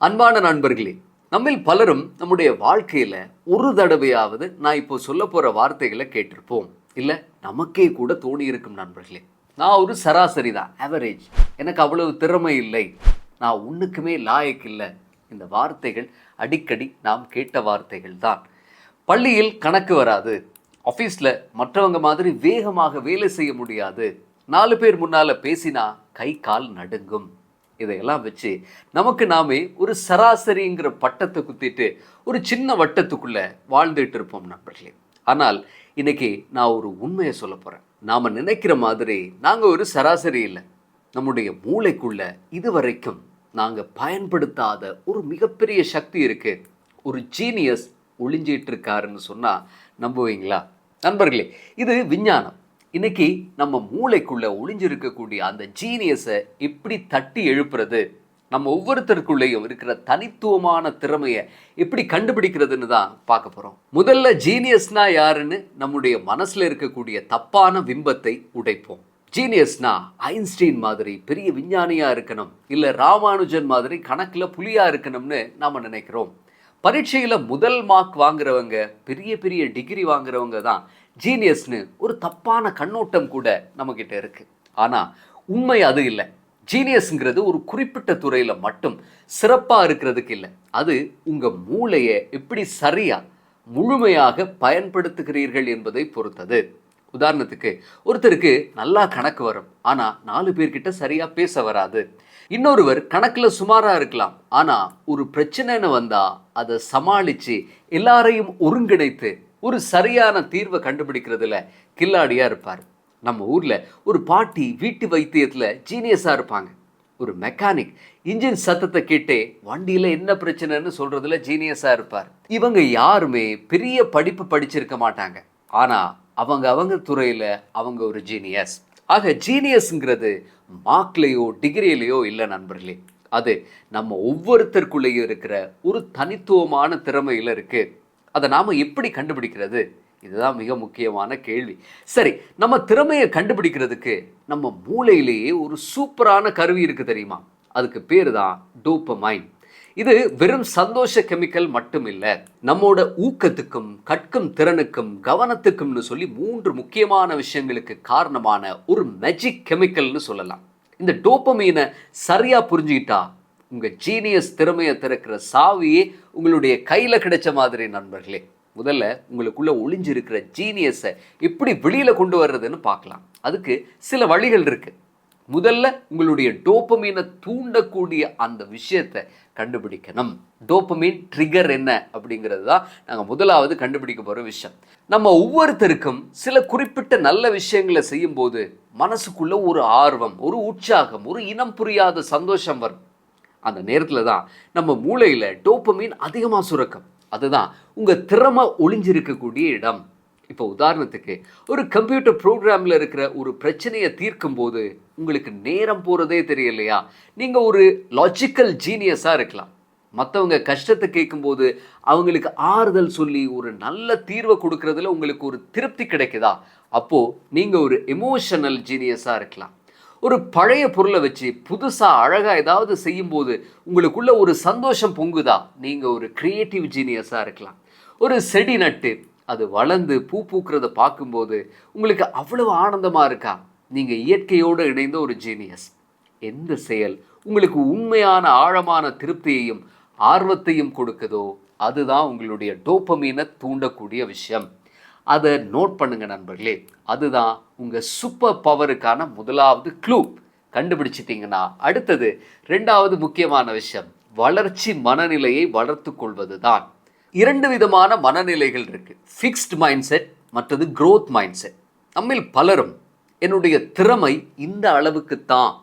அன்பான நண்பர்களே, நம்மில் பலரும் நம்முடைய வாழ்க்கையில ஒரு தடவையாவது நான் இப்போ சொல்ல போற வார்த்தைகளை கேட்டிருப்போம். இல்ல நமக்கே கூட தோணி இருக்கும் நண்பர்களே. நான் ஒரு சராசரி தான், ஆவரேஜ். எனக்கு அவ்வளவு திறமை இல்லை. நான் ஒண்ணுக்குமே லாயக்கு இல்லை. இந்த வார்த்தைகள் அடிக்கடி நாம் கேட்ட வார்த்தைகள் தான். பள்ளியில் கணக்கு வராது. ஆஃபீஸில் மற்றவங்க மாதிரி வேகமாக வேலை செய்ய முடியாது. 4 பேர் முன்னால பேசினா கை கால் நடுங்கும். இதையெல்லாம் வச்சு நமக்கு நாமே ஒரு சராசரிங்கிற பட்டத்தை குத்திட்டு ஒரு சின்ன வட்டத்துக்குள்ள வாழ்ந்துட்டு இருப்போம் நண்பர்களே. ஆனால் இன்னைக்கு நான் ஒரு உண்மையை சொல்ல போறேன். நாம நினைக்கிற மாதிரி நாங்க ஒரு சராசரி இல்லை. நம்முடைய மூளைக்குள்ள இதுவரைக்கும் நாங்க பயன்படுத்தாத ஒரு மிகப்பெரிய சக்தி இருக்கு. ஒரு ஜீனியஸ் ஒளிஞ்சிட்டு இருக்காருன்னு சொன்னா நம்புவீங்களா நண்பர்களே? இது விஞ்ஞானம். இன்னைக்கு நம்ம மூளைக்குள்ள ஒளிஞ்சிருக்கக்கூடிய அந்த ஜீனியஸை எப்படி தட்டி எழுப்புறது, நம்ம ஒவ்வொருத்தருக்குள்ளேயும் இருக்கிற தனித்துவமான திறமையை எப்படி கண்டுபிடிக்கிறதுன்னு தான் பார்க்க போறோம். முதல்ல ஜீனியஸ்னா யாருன்னு நம்முடைய மனசுல இருக்கக்கூடிய தப்பான பிம்பத்தை உடைப்போம். ஜீனியஸ்னா ஐன்ஸ்டீன் மாதிரி பெரிய விஞ்ஞானியா இருக்கணும், இல்ல ராமானுஜன் மாதிரி கணக்குல புலியா இருக்கணும்னு நாம நினைக்கிறோம். பரீட்சையில முதல் மார்க் வாங்குறவங்க, பெரிய பெரிய டிகிரி வாங்குறவங்க தான் ஜீனியஸ்னு ஒரு தப்பான கண்ணோட்டம் கூட நம்மக்கிட்ட இருக்கு. ஆனா உண்மை அது இல்லை. ஜீனியஸ்ங்கிறது ஒரு குறிப்பிட்ட துறையில மட்டும் சிறப்பா இருக்கிறதுக்கு இல்லை. அது உங்க மூளையை எப்படி சரியா முழுமையாக பயன்படுத்துகிறீர்கள் என்பதை பொறுத்தது. உதாரணத்துக்கு, ஒருத்தருக்கு நல்லா கணக்கு வரும், ஆனா 4 பேர்கிட்ட சரியா பேச வராது. இன்னொருவர் கணக்குல சுமாரா இருக்கலாம், ஆனா ஒரு பிரச்சனைன்னு வந்தா அதை சமாளிச்சு எல்லாரையும் ஒருங்கிணைத்து ஒரு சரியான தீர்வை கண்டுபிடிக்கிறதுல கில்லாடியா இருப்பார். நம்ம ஊர்ல ஒரு பாட்டி வீட்டு வைத்தியத்துல ஜீனியஸா இருப்பாங்க. ஒரு மெக்கானிக் இன்ஜின் சத்தத்தை கேட்டே வண்டியில என்ன பிரச்சனைன்னு சொல்றதுல ஜீனியஸா இருப்பார். இவங்க யாருமே பெரிய படிப்பு படிச்சிருக்க மாட்டாங்க, ஆனா அவங்க துறையில அவங்க ஒரு ஜீனியஸ். ஆக ஜீனியஸ்ங்கிறது மார்க்லேயோ டிகிரியிலையோ இல்லை நண்பர்களே. அது நம்ம ஒவ்வொருத்தருக்குள்ளேயும் இருக்கிற ஒரு தனித்துவமான திறமையில இருக்கு. அதை நாம எப்படி கண்டுபிடிக்கிறது? இதுதான் மிக முக்கியமான கேள்வி. சரி, நம்ம திறமையை கண்டுபிடிக்கிறதுக்கு நம்ம மூளையிலேயே ஒரு சூப்பரான கருவி இருக்கு தெரியுமா? அதுக்கு பேரு தான் டோபமைன். இது வெறும் சந்தோஷ கெமிக்கல் மட்டும் இல்லை, நம்மோட ஊக்கத்துக்கும் கற்கும் திறனுக்கும் கவனத்துக்கும்னு சொல்லி 3 முக்கியமான விஷயங்களுக்கு காரணமான ஒரு மேஜிக் கெமிக்கல்னு சொல்லலாம். இந்த டோபமைனை சரியா புரிஞ்சுக்கிட்டா உங்க ஜீனியஸ் திறமையை திறக்கிற சாவியே உங்களுடைய கையில கிடைச்ச மாதிரி நண்பர்களே. முதல்ல உங்களுக்குள்ள ஒளிஞ்சிருக்கிற ஜீனியஸை எப்படி வெளியில கொண்டு வர்றதுன்னு பார்க்கலாம். அதுக்கு சில வழிகள் இருக்கு. முதல்ல உங்களுடைய டோபமைனை தூண்டக்கூடிய அந்த விஷயத்தை கண்டுபிடிக்கணும். டோபமைன் ட்ரிகர் என்ன அப்படிங்கிறது தான் நாங்கள் முதலாவது கண்டுபிடிக்க போகிற விஷயம். நம்ம ஒவ்வொருத்தருக்கும் சில குறிப்பிட்ட நல்ல விஷயங்களை செய்யும் போது மனசுக்குள்ள ஒரு ஆர்வம், ஒரு உற்சாகம், ஒரு இனம் புரியாத சந்தோஷம் வரும். அந்த நேரத்தில் தான் நம்ம மூளையில் டோபமைன் அதிகமாக சுரக்கும். அதுதான் உங்கள் திறமை ஒளிஞ்சிருக்கக்கூடிய இடம். இப்போ உதாரணத்துக்கு, ஒரு கம்ப்யூட்டர் ப்ரோக்ராமில் இருக்கிற ஒரு பிரச்சனையை தீர்க்கும் போது உங்களுக்கு நேரம் போகிறதே தெரியலையா? நீங்கள் ஒரு லாஜிக்கல் ஜீனியஸாக இருக்கலாம். மற்றவங்க கஷ்டத்தை கேட்கும்போது அவங்களுக்கு ஆறுதல் சொல்லி ஒரு நல்ல தீர்வை கொடுக்கறதுல உங்களுக்கு ஒரு திருப்தி கிடைக்குதா? அப்போது நீங்கள் ஒரு எமோஷனல் ஜீனியஸாக இருக்கலாம். ஒரு பழைய பொருளை வச்சு புதுசாக அழகாக ஏதாவது செய்யும்போது உங்களுக்குள்ள ஒரு சந்தோஷம் பொங்குதா? நீங்கள் ஒரு கிரியேட்டிவ் ஜீனியஸாக இருக்கலாம். ஒரு செடி நட்டு அது வளர்ந்து பூ பூக்கிறத பார்க்கும்போது உங்களுக்கு அவ்வளவு ஆனந்தமாக இருக்கா? நீங்கள் இயற்கையோடு இணைந்த ஒரு ஜீனியஸ். எந்த செயல் உங்களுக்கு உண்மையான ஆழமான திருப்தியையும் ஆர்வத்தையும் கொடுக்குதோ அதுதான் உங்களுடைய டோபமைனை தூண்டக்கூடிய விஷயம். அதை நோட் பண்ணுங்க நண்பர்களே. அதுதான் உங்கள் சூப்பர் பவருக்கான முதலாவது க்ளூ. கண்டுபிடிச்சிட்டிங்கன்னா அடுத்தது 2வது முக்கியமான விஷயம், வளர்ச்சி மனநிலையை வளர்த்து கொள்வது தான். 2 விதமான மனநிலைகள் இருக்கு, ஃபிக்ஸ்ட் மைண்ட் செட், மற்றது க்ரோத் மைண்ட் செட். நம்மில் பலரும் என்னுடைய திறமை இந்த அளவுக்கு தான்,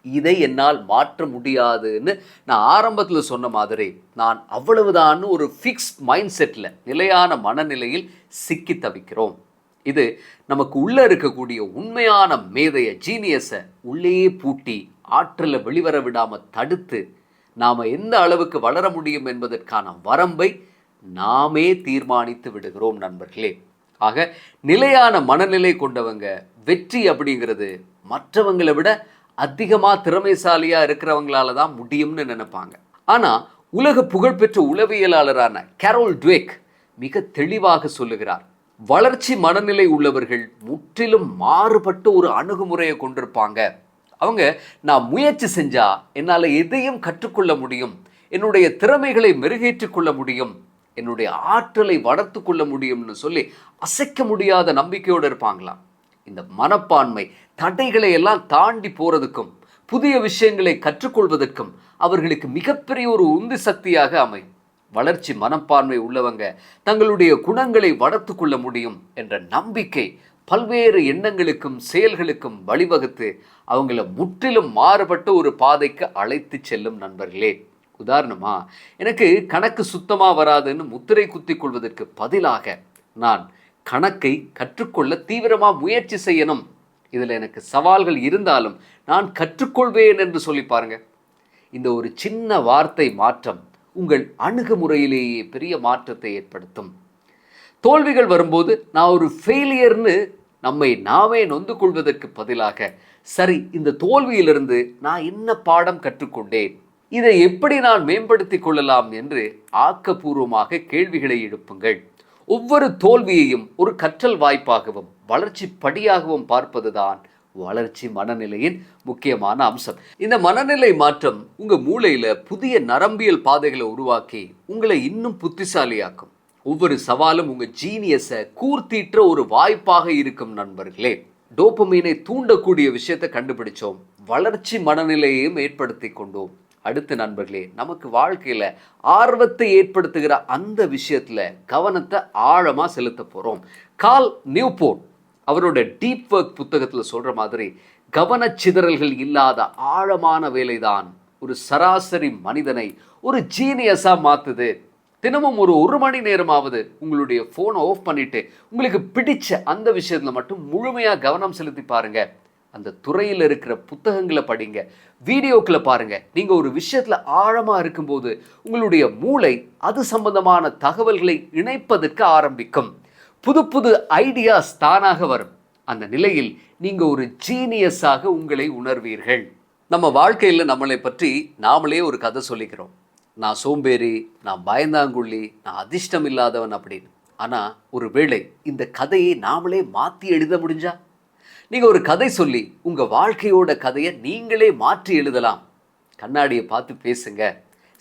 இதை என்னால் மாற்ற முடியாதுன்னு நான் ஆரம்பத்தில் சொன்ன மாதிரி நான் அவ்வளவுதான் ஒரு ஃபிக்ஸ்ட் மைண்ட் செட்டில், நிலையான மனநிலையில் சிக்கி தவிக்கிறோம். இது நமக்கு உள்ளே இருக்கக்கூடிய உண்மையான மேதைய ஜீனியஸை உள்ளேயே பூட்டி ஆற்றலை வெளிவர விடாமல் தடுத்து நாம் எந்த அளவுக்கு வளர முடியும் என்பதற்கான வரம்பை நாமே தீர்மானித்து விடுகிறோம் நண்பர்களே. ஆக நிலையான மனநிலை கொண்டவங்க வெற்றி அப்படிங்கிறது மற்றவங்களை விட அதிகமாக திறமைசாலியாக இருக்கிறவங்களால தான் முடியும்னு நினைப்பாங்க. ஆனால் உலக புகழ்பெற்ற உளவியலாளரான கேரோல் டுவேக் மிக தெளிவாக சொல்லுகிறார், வளர்ச்சி மனநிலை உள்ளவர்கள் முற்றிலும் மாறுபட்ட ஒரு அணுகுமுறையை கொண்டிருப்பாங்க. அவங்க, நான் முயற்சி செஞ்சா என்னால் எதையும் கற்றுக்கொள்ள முடியும், என்னுடைய திறமைகளை மெருகேற்றிக் கொள்ள முடியும், என்னுடைய ஆற்றலை வளர்த்து கொள்ள முடியும்னு சொல்லி அசைக்க முடியாத நம்பிக்கையோடு இருப்பாங்களாம். இந்த மனப்பான்மை தடைகளை எல்லாம் தாண்டி போறதுக்கும் புதிய விஷயங்களை கற்றுக்கொள்வதற்கும் அவர்களுக்கு மிகப்பெரிய ஒரு உந்து சக்தியாக அமையும். வளர்ச்சி மனப்பான்மை உள்ளவங்க தங்களுடைய குணங்களை வளர்த்து கொள்ள முடியும் என்ற நம்பிக்கை பல்வேறு எண்ணங்களுக்கும் செயல்களுக்கும் வழிவகுத்து அவங்கள முற்றிலும் மாறுபட்ட ஒரு பாதைக்கு அழைத்து செல்லும் நண்பர்களே. உதாரணமா, எனக்கு கணக்கு சுத்தமா வராதுன்னு முத்திரை குத்தி கொள்வதற்கு பதிலாக நான் கணக்கை கற்றுக்கொள்ள தீவிரமா முயற்சி செய்யணும், இதில் எனக்கு சவால்கள் இருந்தாலும் நான் கற்றுக்கொள்வேன் என்று சொல்லி பாருங்க. இந்த ஒரு சின்ன வார்த்தை மாற்றம் உங்கள் அணுகுமுறையிலேயே பெரிய மாற்றத்தை ஏற்படுத்தும். தோல்விகள் வரும்போது நான் ஒரு ஃபெயிலியர்னு நம்மை நாமே நொந்து கொள்வதற்கு பதிலாக, சரி, இந்த தோல்வியிலிருந்து நான் என்ன பாடம் கற்றுக்கொண்டேன், இதை எப்படி நான் மேம்படுத்திக் கொள்ளலாம் என்று ஆக்கப்பூர்வமாக கேள்விகளை எழுப்புங்கள். ஒவ்வொரு தோல்வியையும் ஒரு கற்றல் வாய்ப்பாகவும் வளர்ச்சி படியாகவும் பார்ப்பதுதான் வளர்ச்சி மனநிலையின் முக்கியமான அம்சம். இந்த மனநிலை மாற்றம் உங்க மூளையில புதிய நரம்பியல் பாதைகளை உருவாக்கி உங்களை இன்னும் புத்திசாலியாக்கும். ஒவ்வொரு சவாலும் உங்க ஜீனியஸை கூர்த்தீற்ற ஒரு வாய்ப்பாக இருக்கும் நண்பர்களே. டோபமீனை தூண்டக்கூடிய விஷயத்தை கண்டுபிடிச்சோம், வளர்ச்சி மனநிலையையும் ஏற்படுத்தி கொண்டோம். அடுத்து நண்பர்களே, நமக்கு வாழ்க்கையில ஆர்வத்தை ஏற்படுத்துகிற அந்த விஷயத்துல கவனத்தை ஆழமா செலுத்த போறோம். கார்ல் நியூபோர்ட் அவரோட டீப் ஒர்க் புத்தகத்துல சொல்ற மாதிரி, கவனச்சிதறல்கள் இல்லாத ஆழமான வேலைதான் ஒரு சராசரி மனிதனை ஒரு ஜீனியஸா மாத்துது. தினமும் ஒரு மணி நேரமாவது உங்களுடைய போனை ஆஃப் பண்ணிட்டு உங்களுக்கு பிடிச்ச அந்த விஷயத்துல மட்டும் முழுமையா கவனம் செலுத்தி பாருங்க. அந்த துறையில் இருக்கிற புத்தகங்களை படிங்க, வீடியோக்களை பாருங்க. நீங்க ஒரு விஷயத்துல ஆழமா இருக்கும்போது உங்களுடைய மூளை அது சம்பந்தமான தகவல்களை இணைப்பதற்கு ஆரம்பிக்கும். புது புது ஐடியாஸ் தானாக வரும். அந்த நிலையில் நீங்க ஒரு ஜீனியஸாக உங்களை உணர்வீர்கள். நம்ம வாழ்க்கையில் நம்மளை பற்றி நாமளே ஒரு கதை சொல்லிக்கிறோம். நான் சோம்பேறி, நான் பயந்தாங்குள்ளி, நான் அதிர்ஷ்டம் இல்லாதவன் அப்படின்னு. ஆனால் ஒருவேளை இந்த கதையை நாமளே மாற்றி எழுத முடிஞ்சா? நீங்கள் ஒரு கதை சொல்லி உங்கள் வாழ்க்கையோட கதையை நீங்களே மாற்றி எழுதலாம். கண்ணாடியை பார்த்து பேசுங்க.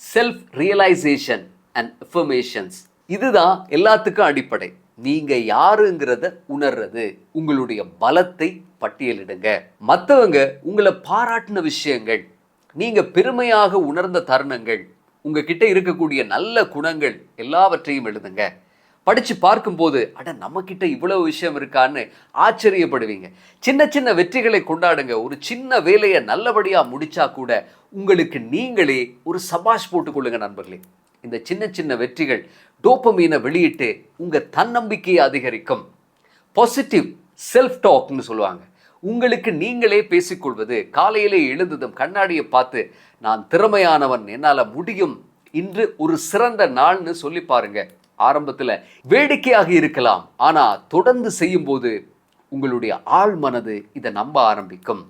செல்ஃப் ரியலைசேஷன் அண்ட் அஃபர்மேஷன்ஸ், இதுதான் எல்லாத்துக்கும் அடிப்படை. நீங்கள் யாருங்கிறத உணர்றது. உங்களுடைய பலத்தை பட்டியலிடுங்க. மற்றவங்க உங்களை பாராட்டின விஷயங்கள், நீங்கள் பெருமையாக உணர்ந்த தருணங்கள், உங்ககிட்ட இருக்கக்கூடிய நல்ல குணங்கள் எல்லாவற்றையும் எழுதுங்க. படித்து பார்க்கும்போது, அட நம்மக்கிட்ட இவ்வளவு விஷயம் இருக்கான்னு ஆச்சரியப்படுவீங்க. சின்ன சின்ன வெற்றிகளை கொண்டாடுங்க. ஒரு சின்ன வேலையை நல்லபடியாக முடித்தா கூட உங்களுக்கு நீங்களே ஒரு சபாஷ் போட்டுக்கொள்ளுங்க நண்பர்களே. இந்த சின்ன சின்ன வெற்றிகள் டோபமீனை வெளியிட்டு உங்கள் தன்னம்பிக்கையை அதிகரிக்கும். பாசிட்டிவ் செல்ஃப் டாக்னு சொல்லுவாங்க. உங்களுக்கு நீங்களே பேசிக்கொள்வது. காலையிலே எழுந்ததும் கண்ணாடியை பார்த்து, நான் திறமையானவன், என்னால் முடியும், இன்று ஒரு சிறந்த நாள்னு சொல்லி பாருங்க. ஆரம்பத்தில் வேடிக்கையாக இருக்கலாம், ஆனால் தொடர்ந்து செய்யும்போது உங்களுடைய ஆழ் மனது இதை நம்ப ஆரம்பிக்கும்.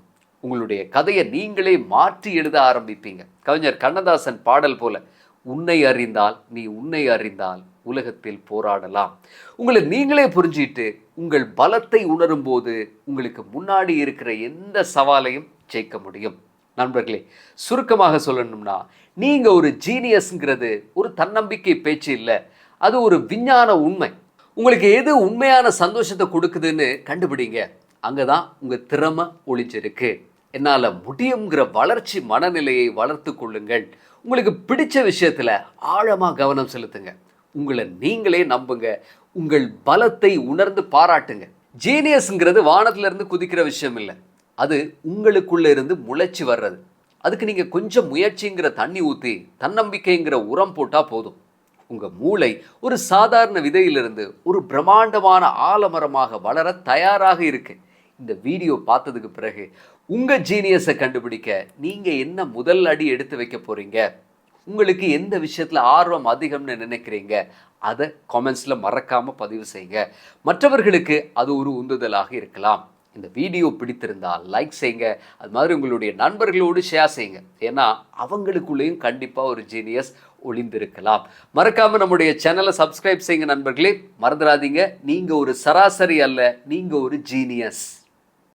உங்களுடைய கதையை நீங்களே மாற்றி எழுத ஆரம்பிப்பீங்க. கவிஞர் கண்ணதாசன் பாடல் போல, உன்னை அறிந்தால் நீ உன்னை அறிந்தால் உலகத்தில் போராடலாம். உங்களை நீங்களே புரிஞ்சிட்டு உங்கள் பலத்தை உணரும் போது உங்களுக்கு முன்னாடி இருக்கிற எந்த சவாலையும் ஜெயிக்க முடியும். நண்பர்களே, சுருக்கமாக சொல்லணும்னா, நீங்க ஒரு ஜீனியஸ்ங்கிறது ஒரு தன்னம்பிக்கை பேச்சு இல்லை, அது ஒரு விஞ்ஞான உண்மை. உங்களுக்கு எது உண்மையான சந்தோஷத்தை கொடுக்குதுன்னு கண்டுபிடிங்க. அங்கதான் உங்க திறமை ஒளிஞ்சிருக்கு. என்னால் முடியுங்கிற வளர்ச்சி மனநிலையை வளர்த்து கொள்ளுங்கள். உங்களுக்கு பிடிச்ச விஷயத்துல ஆழமா கவனம் செலுத்துங்க. உங்களை நீங்களே நம்புங்க. உங்கள் பலத்தை உணர்ந்து பாராட்டுங்க. ஜீனியஸ்ங்கிறது வானத்துல இருந்து குதிக்கிற விஷயம் இல்லை, அது உங்களுக்குள்ள இருந்து முளைச்சி வர்றது. அதுக்கு நீங்க கொஞ்சம் முயற்சிங்கிற தண்ணி ஊற்றி தன்னம்பிக்கைங்கிற உரம் போட்டா போதும். உங்க மூளை ஒரு சாதாரண விதையிலிருந்து ஒரு பிரம்மாண்டமான ஆலமரமாக வளர தயாராக இருக்கு. இந்த வீடியோ பார்த்ததுக்கு பிறகு உங்க ஜீனியஸை கண்டுபிடிக்க நீங்க என்ன முதல் அடி எடுத்து வைக்க போறீங்க? உங்களுக்கு எந்த விஷயத்துல ஆர்வம் அதிகம்னு நினைக்கிறீங்க? அதை காமெண்ட்ஸ்ல மறக்காம பதிவு செய்யுங்க. மற்றவர்களுக்கு அது ஒரு உந்துதலாக இருக்கலாம். இந்த வீடியோ பிடித்திருந்தால் லைக் செய்யுங்க, அது மாதிரி உங்களுடைய நண்பர்களோடு ஷேர் செய்யுங்க. ஏன்னா அவங்களுக்குள்ளேயும் கண்டிப்பாக ஒரு ஜீனியஸ் ஒளிந்திருக்கலாம். மறக்காம நம்முடைய சேனலை சப்ஸ்கிரைப் செய்யுங்க நண்பர்களே. மறந்துடாதீங்க, நீங்க ஒரு சராசரி அல்ல, நீங்க ஒரு ஜீனியஸ்.